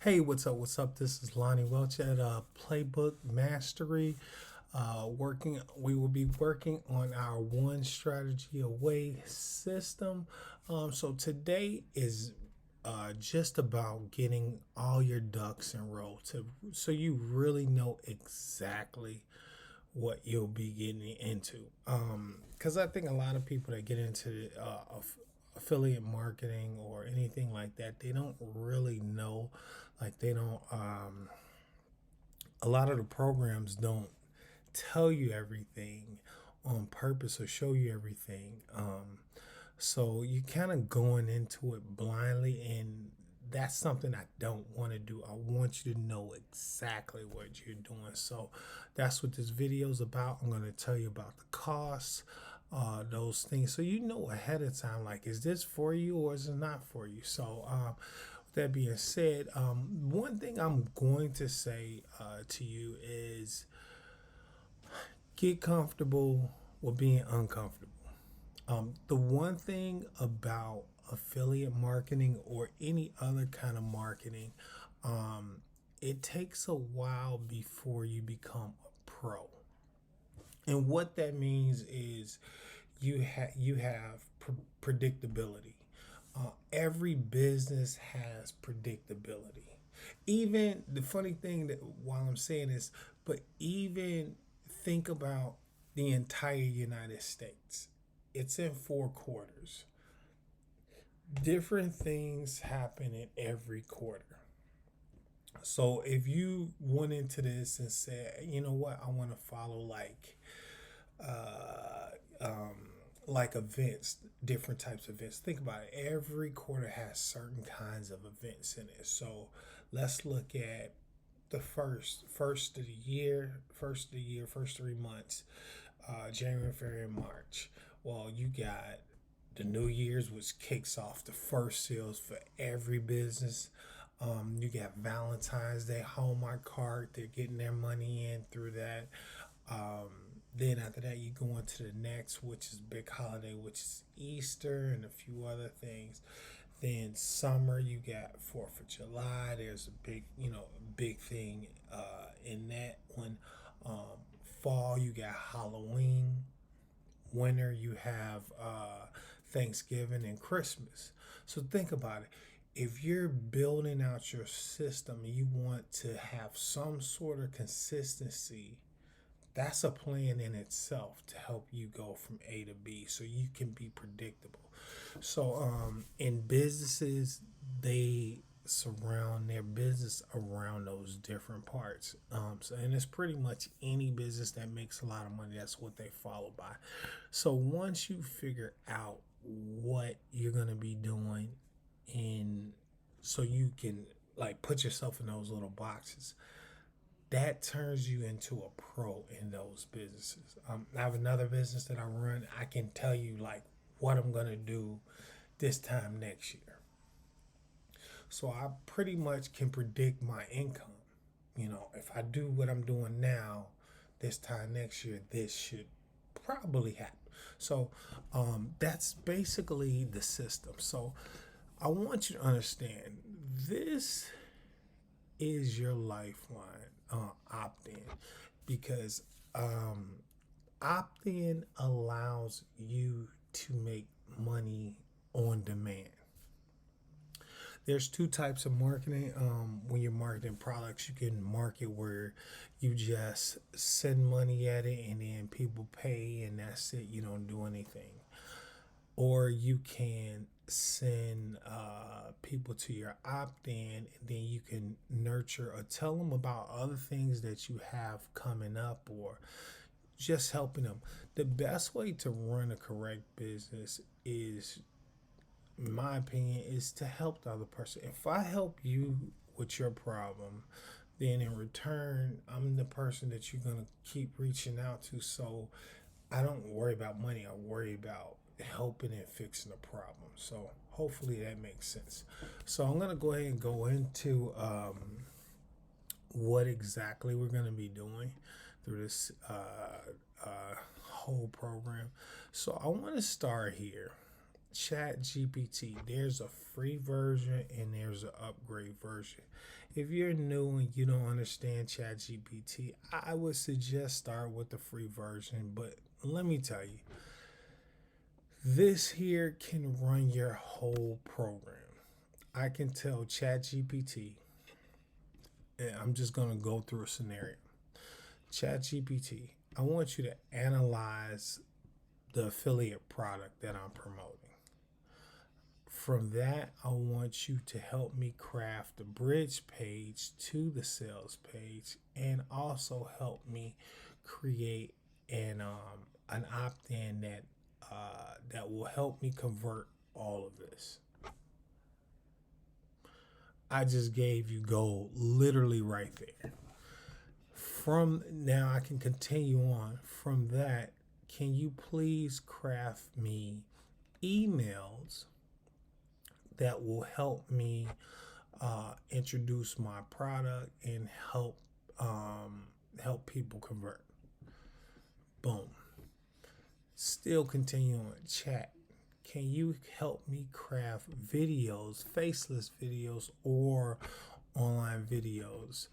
Hey, what's up? What's up? This is Lonnie Welch at Playbook Mastery. We will be working on our one strategy away system. So today is just about getting all your ducks in a row so you really know exactly what you'll be getting into. Because I think a lot of people that get into affiliate marketing or anything like that, they don't really know. Like they don't. A lot of the programs don't tell you everything on purpose or show you everything. So you kind of going into it blindly, and that's something I don't want to do. I want you to know exactly what you're doing. So that's what this video is about. I'm going to tell you about the costs, those things, so you know ahead of time. Like, is this for you or is it not for you? So, with that being said, one thing I'm going to say to you is get comfortable with being uncomfortable. The one thing about affiliate marketing or any other kind of marketing, it takes a while before you become a pro. And what that means is you have predictability. Every business has predictability. Even the funny thing that while I'm saying this, but even think about the entire United States. It's in 4 quarters. Different things happen in every quarter. So if you went into this and said, you know what, I want to follow uh, um, like events, different types of events. Think about it. Every quarter has certain kinds of events in it. So let's look at the first 3 months, January, February, and March. Well, you got the New Year's, which kicks off the first sales for every business. You got Valentine's Day, Hallmark card. They're getting their money in through that. Um, then after that, you go into the next, which is big holiday, which is Easter and a few other things. Then summer, you got 4th of July. There's a big thing in that one. Fall, you got Halloween. Winter, you have Thanksgiving and Christmas. So think about it. If you're building out your system and you want to have some sort of consistency, that's a plan in itself to help you go from A to B so you can be predictable. So in businesses, they surround their business around those different parts. And it's pretty much any business that makes a lot of money, that's what they follow by. So once you figure out what you're going to be doing, and so you can like put yourself in those little boxes, that turns you into a pro in those businesses. I have another business that I run. I can tell you like what I'm gonna do this time next year. So I pretty much can predict my income. If I do what I'm doing now, this time next year, this should probably happen. So that's basically the system. So I want you to understand this is your lifeline, opt in, because opt in allows you to make money on demand. There's two types of marketing. When you're marketing products, you can market where you just send money at it and then people pay and that's it. You don't do anything. Or you can send people to your opt-in, and then you can nurture or tell them about other things that you have coming up or just helping them. The best way to run a correct business is, in my opinion, is to help the other person. If I help you with your problem, then in return, I'm the person that you're going to keep reaching out to. So I don't worry about money. I worry about helping and fixing the problem. So hopefully that makes sense. So I'm going to go ahead and go into what exactly we're going to be doing through this whole program. So I want to start here. Chat GPT. There's a free version and there's an upgrade version. If you're new and you don't understand Chat GPT, I would suggest start with the free version. But let me tell you, this here can run your whole program. I can tell Chat GPT, and I'm just going to go through a scenario. Chat GPT, I want you to analyze the affiliate product that I'm promoting. From that, I want you to help me craft the bridge page to the sales page, and also help me create an opt-in that will help me convert all of this. I just gave you gold, literally right there. From now, I can continue on. From that, can you please craft me emails that will help me introduce my product and help people convert? Boom. Still continue on. Chat, can you help me craft videos, faceless videos or online videos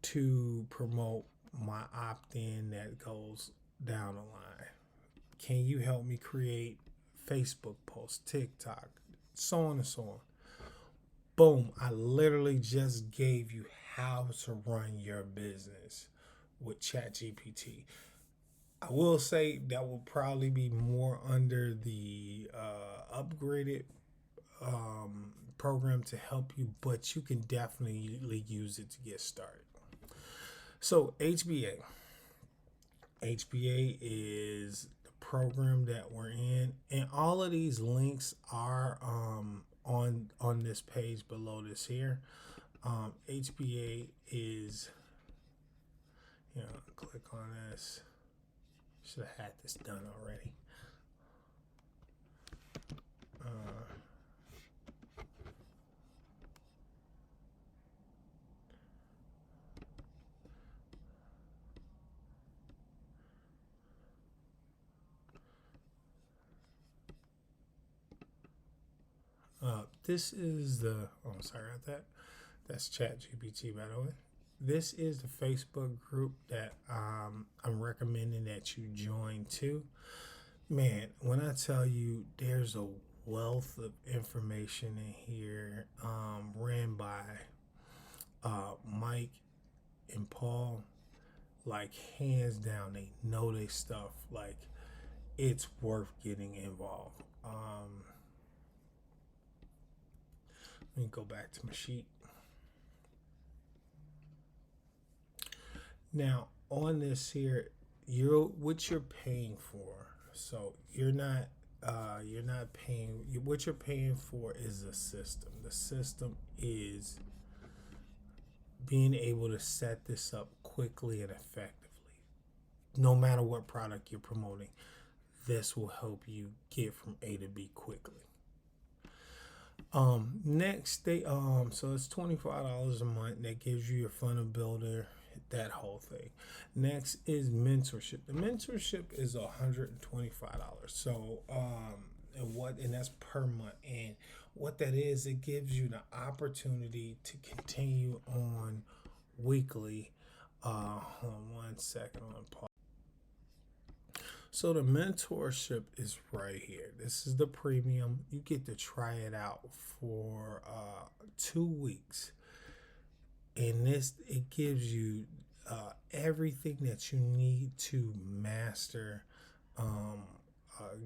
to promote my opt-in that goes down the line? Can you help me create Facebook posts, TikTok, so on and so on? Boom. I literally just gave you how to run your business with ChatGPT. I will say that will probably be more under the upgraded program to help you, but you can definitely use it to get started. So HBA is the program that we're in, and all of these links are on this page below this here. HBA is, click on this. Should have had this done already. This is the, sorry about that. That's ChatGPT, by the way. This is the Facebook group that I'm recommending that you join too. Man, when I tell you there's a wealth of information in here, ran by Mike and Paul, like hands down, they know their stuff. Like, it's worth getting involved. Let me go back to my sheet. Now, on this here, what you're paying for. So you're not paying. What you're paying for is a system. The system is being able to set this up quickly and effectively. No matter what product you're promoting, this will help you get from A to B quickly. Next, so it's $25 a month. That gives you your funnel builder, that whole thing. Next is mentorship. The mentorship is $125. So, and that's per month. And what that is, it gives you the opportunity to continue on weekly. Hold on 1 second on pause. So the mentorship is right here. This is the premium. You get to try it out for 2 weeks. And it gives you everything that you need to master,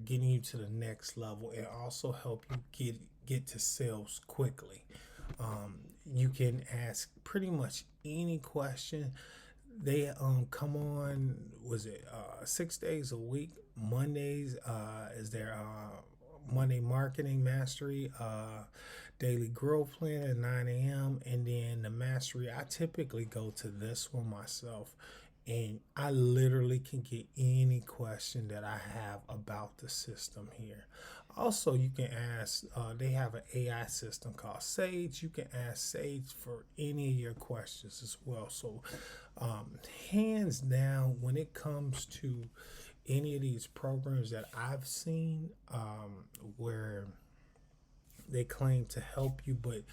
getting you to the next level, and also help you get to sales quickly. You can ask pretty much any question. They come on, 6 days a week. Mondays is their Monday Marketing Mastery, Daily Growth Plan at 9 a.m. And then the Mastery, I typically go to this one myself, and I literally can get any question that I have about the system here. Also, you can ask, they have an AI system called Sage. You can ask Sage for any of your questions as well. So hands down, when it comes to any of these programs that I've seen where they claim to help you, but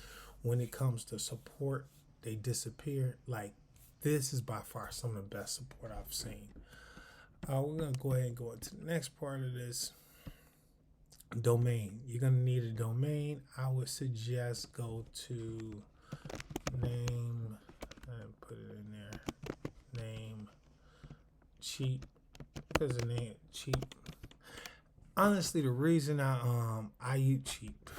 when it comes to support, they disappear. Like, this is by far some of the best support I've seen. We're going to go ahead and go into the next part of this. Domain. You're going to need a domain. I would suggest go to name, and put it in there, name cheap, because the name cheap. Honestly, the reason I use cheap,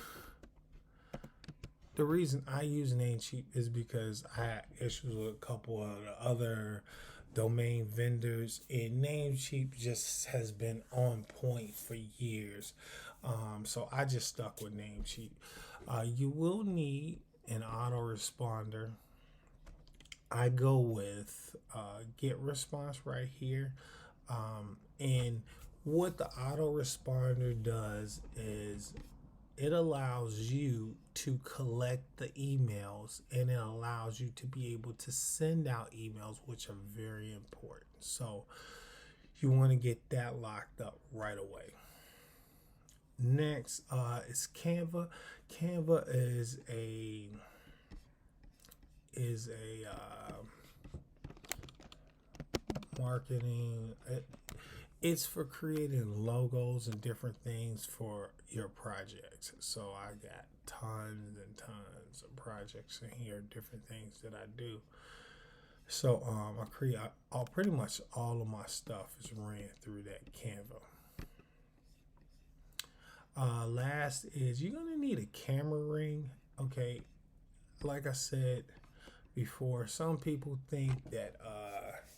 the reason I use Namecheap is because I had issues with a couple of the other domain vendors, and Namecheap just has been on point for years. So I just stuck with Namecheap. You will need an autoresponder. I go with get response right here. And what the autoresponder does is it allows you to collect the emails, and it allows you to be able to send out emails, which are very important. So you want to get that locked up right away. Next is Canva. Canva is a marketing. It's for creating logos and different things for your projects. So I got tons and tons of projects in here, different things that I do. So I create pretty much all of my stuff is ran through that Canva. Last is you're gonna need a camera ring. Okay, like I said before, some people think that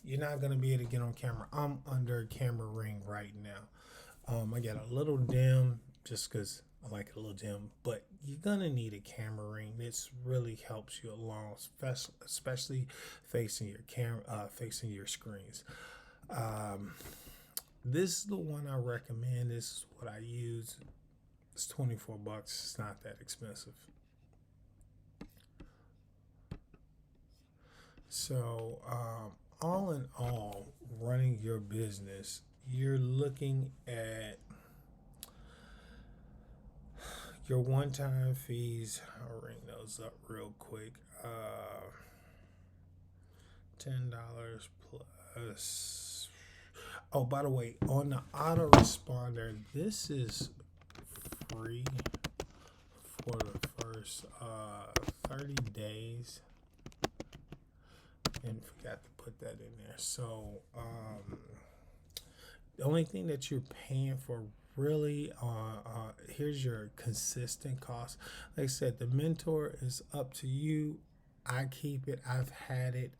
you're not gonna be able to get on camera. I'm under a camera ring right now. I got a little dim just because I like it a little dim, but you're gonna need a camera ring. This really helps you along, especially facing your camera, facing your screens. This is the one I recommend. This is what I use. It's $24. It's not that expensive. So, all in all, running your business, you're looking at your one-time fees. I'll ring those up real quick. $10 plus. Oh, by the way, on the autoresponder, this is free for the first 30 days. And forgot to put that in there. So the only thing that you're paying for really here's your consistent cost. Like I said, the mentor is up to you. I keep it. I've had it.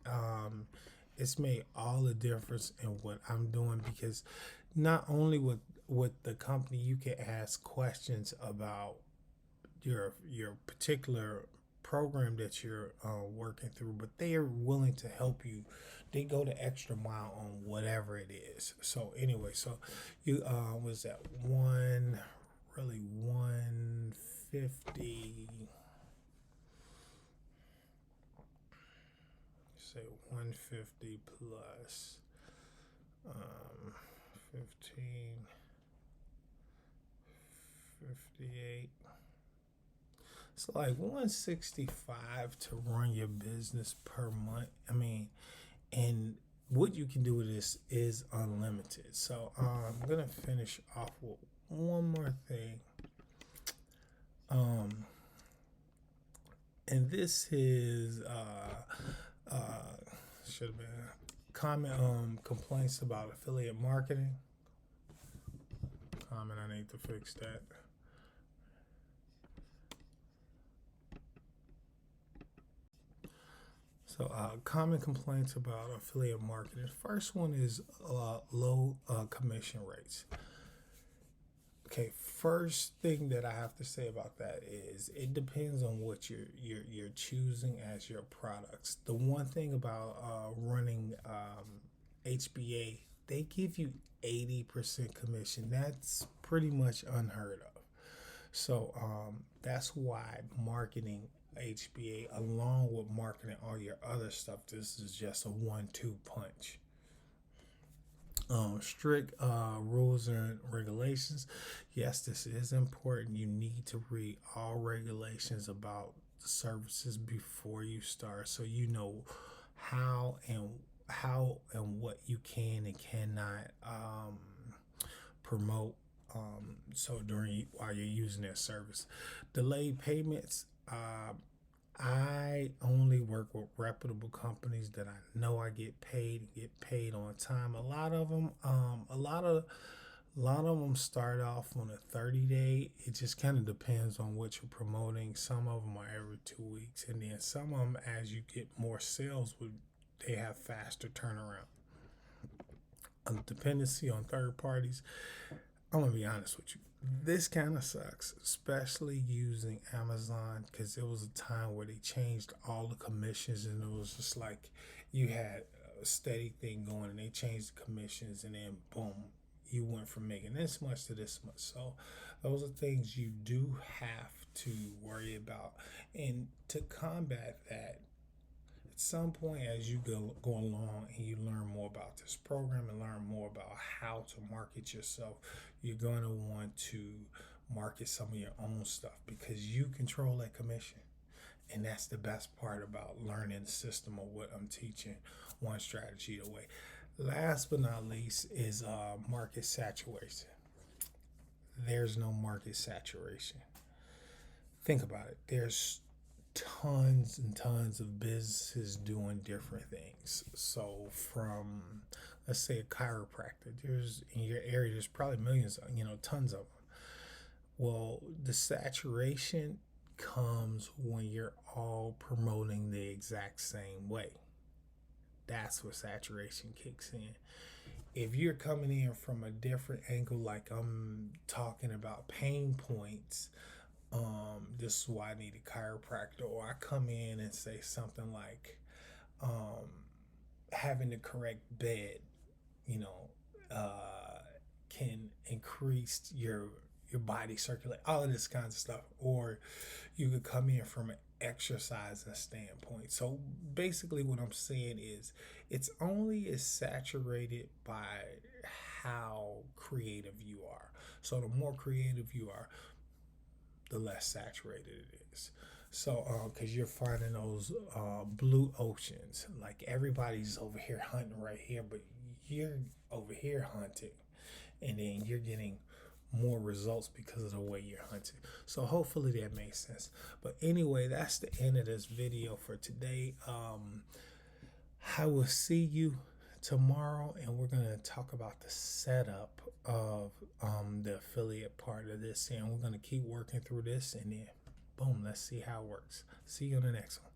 It's made all the difference in what I'm doing, because not only with the company, you can ask questions about your particular program that you're working through, but they are willing to help you. They go the extra mile on whatever it is. So anyway, so you was that 150, say 150 plus 15, 58. It's like 165 to run your business per month. I mean, and what you can do with this is unlimited. So I'm gonna finish off with one more thing. And this is should have been comment complaints about affiliate marketing. Comment, I need to fix that. So common complaints about affiliate marketing. First one is low commission rates. Okay, first thing that I have to say about that is it depends on what you're choosing as your products. The one thing about running HBA, they give you 80% commission. That's pretty much unheard of. So that's why marketing HBA along with marketing all your other stuff, this is just a 1-2 punch. strict rules and regulations. Yes, this is important. You need to read all regulations about the services before you start, so you know how and what you can and cannot promote. So during while you're using that service, delayed payments. I only work with reputable companies that I know I get paid on time. A lot of them start off on a 30-day. It just kind of depends on what you're promoting. Some of them are every 2 weeks, and then some of them, as you get more sales, they have faster turnaround. A dependency on third parties. I'm gonna be honest with you. This kind of sucks, especially using Amazon, because there was a time where they changed all the commissions, and it was just like you had a steady thing going, and they changed the commissions, and then boom, you went from making this much to this much. So those are things you do have to worry about, and to combat that, at some point as you go along and you learn more about this program and learn more about how to market yourself, you're going to want to market some of your own stuff because you control that commission. And that's the best part about learning the system of what I'm teaching, one strategy away. Last but not least is market saturation. There's no market saturation. Think about it. There's tons and tons of businesses doing different things. So from, let's say, a chiropractor, there's in your area, there's probably millions, tons of them. Well, the saturation comes when you're all promoting the exact same way. That's where saturation kicks in. If you're coming in from a different angle, like I'm talking about pain points, this is why I need a chiropractor, or I come in and say something like having the correct bed, you know, can increase your body circulate, all of this kinds of stuff. Or you could come in from an exercising standpoint. So basically what I'm saying is it's only as saturated by how creative you are. So the more creative you are, the less saturated it is. So, because you're finding those blue oceans, like everybody's over here hunting right here, but you're over here hunting, and then you're getting more results because of the way you're hunting. So hopefully that makes sense. But anyway, that's the end of this video for today. I will see you tomorrow, and we're going to talk about the setup of the affiliate part of this, and we're going to keep working through this, and then boom, let's see how it works. See you on the next one.